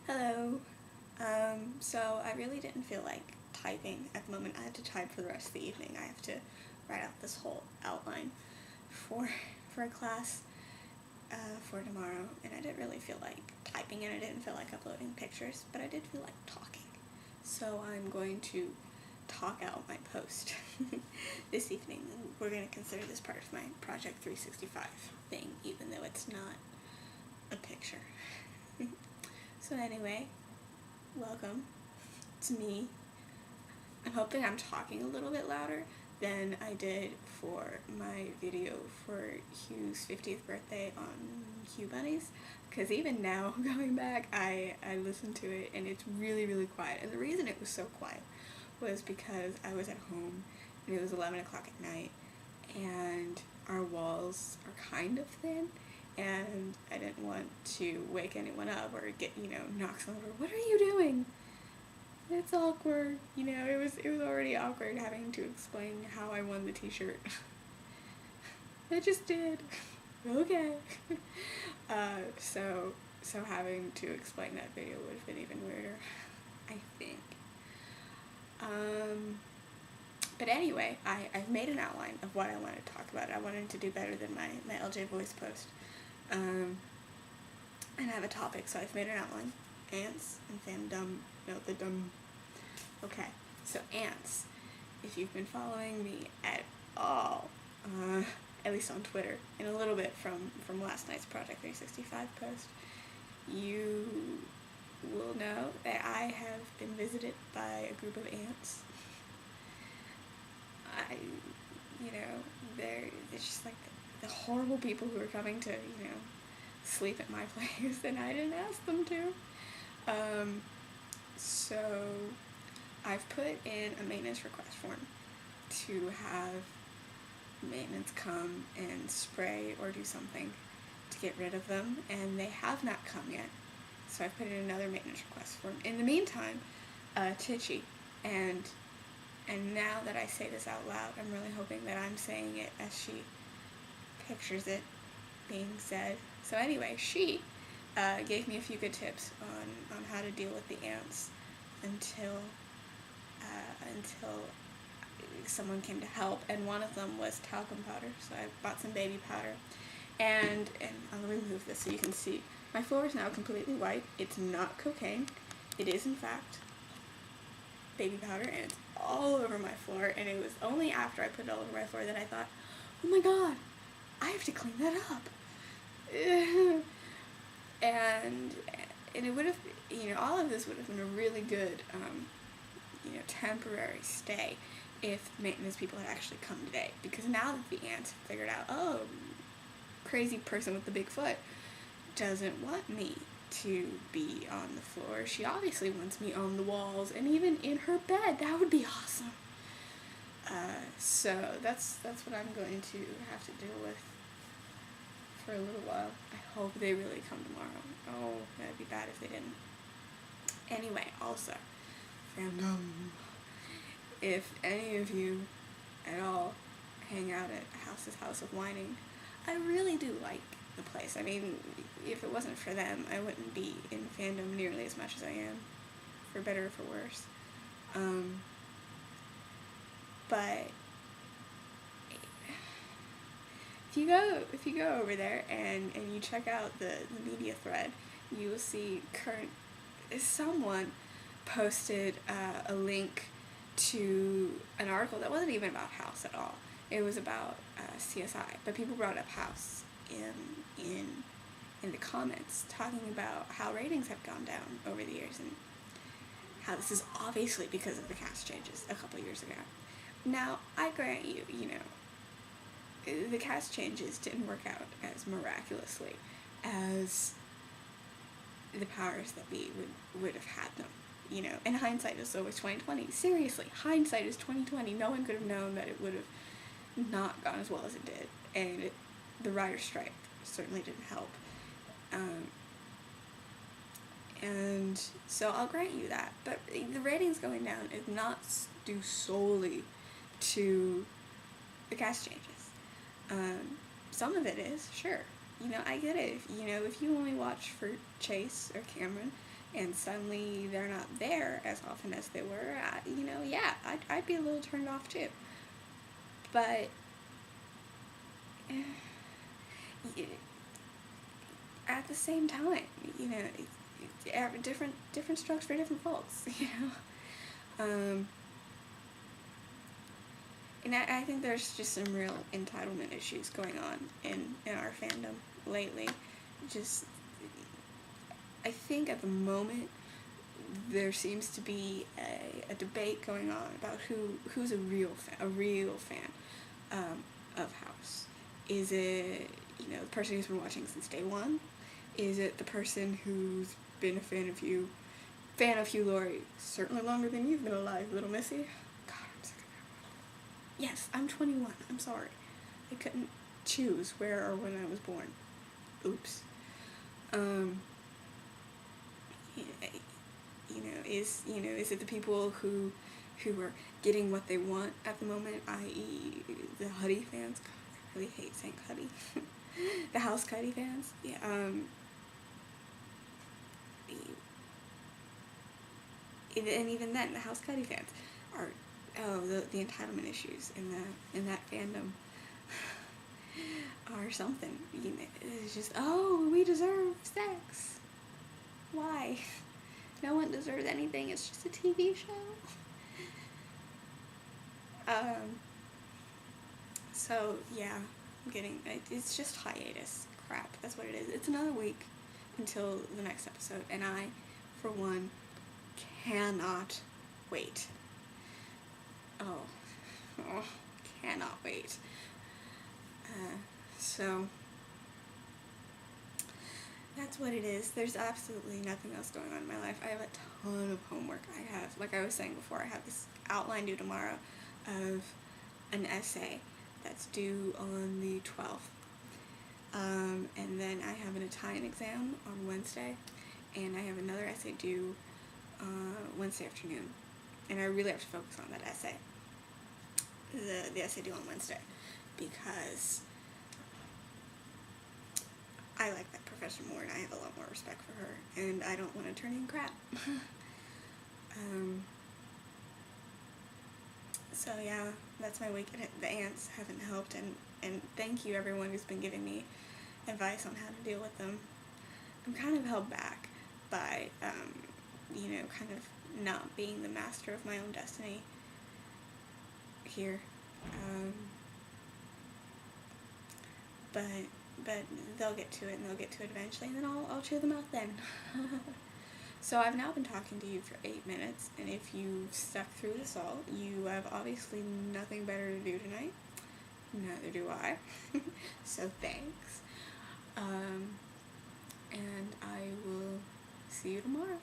Hello. So I really didn't feel like typing at the moment. I had to type for the rest of the evening. I have to write out this whole outline for for a class for tomorrow, and I didn't really feel like typing, and I didn't feel like uploading pictures, but I did feel like talking. So I'm going to talk out my post this evening. We're going to consider this part of my Project 365 thing, even though it's not a picture. So anyway, welcome to me. I'm hoping I'm talking a little bit louder than I did for my video for Hugh's 50th birthday on Hugh Bunnies, because even now, going back, I listened to it and it's really, really quiet. And the reason it was so quiet was because I was at home and it was 11 o'clock at night and our walls are kind of thin, and I didn't want to wake anyone up or get, knock someone over. What are you doing? It's awkward. It was already awkward having to explain how I won the t-shirt. I just did. Okay. So having to explain that video would have been even weirder, I think. But anyway, I've made an outline of what I wanted to talk about. I wanted to do better than my LJ Voice post. And I have a topic, so I've made an outline. Ants and fandom. No, the dumb. Okay, so ants. If you've been following me at all, at least on Twitter, and a little bit from last night's Project 365 post, you will know that I have been visited by a group of ants. They're just like the horrible people who are coming to, sleep at my place, and I didn't ask them to. So I've put in a maintenance request form to have maintenance come and spray or do something to get rid of them, and they have not come yet. So I've put in another maintenance request form. In the meantime, Titchy, and now that I say this out loud, I'm really hoping that I'm saying it as she pictures it being said. So anyway, she gave me a few good tips on how to deal with the ants until someone came to help, and one of them was talcum powder. So I bought some baby powder, and I'll remove this so you can see. My floor is now completely white. It's not cocaine. It is, in fact, baby powder, and it's all over my floor, and it was only after I put it all over my floor that I thought, oh my god, I have to clean that up. And it would have, all of this would have been a really good, temporary stay if maintenance people had actually come today. Because now that the ants have figured out, oh, crazy person with the big foot doesn't want me to be on the floor. She obviously wants me on the walls and even in her bed. That would be awesome. So that's what I'm going to have to deal with for a little while. I hope they really come tomorrow. Oh, that'd be bad if they didn't. Anyway, also, fandom. If any of you at all hang out at House's House of Whining, I really do like the place. I mean, if it wasn't for them, I wouldn't be in fandom nearly as much as I am, for better or for worse. But if you go over there and you check out the media thread, you will see someone posted a link to an article that wasn't even about House at all. It was about CSI, but people brought up House in the comments, talking about how ratings have gone down over the years and how this is obviously because of the cast changes a couple years ago. Now, I grant you, the cast changes didn't work out as miraculously as the powers that be would have had them. And hindsight is always 20/20. Seriously, hindsight is 20/20. No one could have known that it would have not gone as well as it did, and the writer's strike certainly didn't help. And so I'll grant you that, but the ratings going down is not due solely to the cast changes. Some of it is, sure. I get it. If you only watch for Chase or Cameron, and suddenly they're not there as often as they were, yeah, I'd be a little turned off too. But at the same time, different strokes for different folks, And I think there's just some real entitlement issues going on in our fandom lately. Just, I think at the moment, there seems to be a debate going on about who's a real fan of House. Is it, the person who's been watching since day one? Is it the person who's been a fan of Hugh Laurie certainly longer than you've been alive, little missy? God, I'm sick of that. Yes, I'm 21. I'm sorry. I couldn't choose where or when I was born. Oops. Is it the people who are getting what they want at the moment, i.e. the Huddy fans? God, I really hate saying Huddy. The House Cuddy fans? Yeah, and even then, the House Cuddy fans are, the entitlement issues in that fandom are something. It's just, we deserve sex. Why? No one deserves anything. It's just a TV show. So yeah, it's just hiatus crap. That's what it is. It's another week until the next episode, and I, for one, cannot wait. Cannot wait. So that's what it is. There's absolutely nothing else going on in my life. I have a ton of homework. Like I was saying before, I have this outline due tomorrow of an essay that's due on the 12th. And then I have an Italian exam on Wednesday, and I have another essay due Wednesday afternoon. And I really have to focus on that essay, the essay due on Wednesday, because I like that professor more, and I have a lot more respect for her, and I don't want to turn in crap. So yeah, that's my week. The ants haven't helped, and thank you everyone who's been giving me advice on how to deal with them. I'm kind of held back by, kind of not being the master of my own destiny here. But they'll get to it, and they'll get to it eventually, and then I'll chew them out then. So I've now been talking to you for 8 minutes, and if you've stuck through this all, you have obviously nothing better to do tonight. Neither do I. So thanks. And I will see you tomorrow.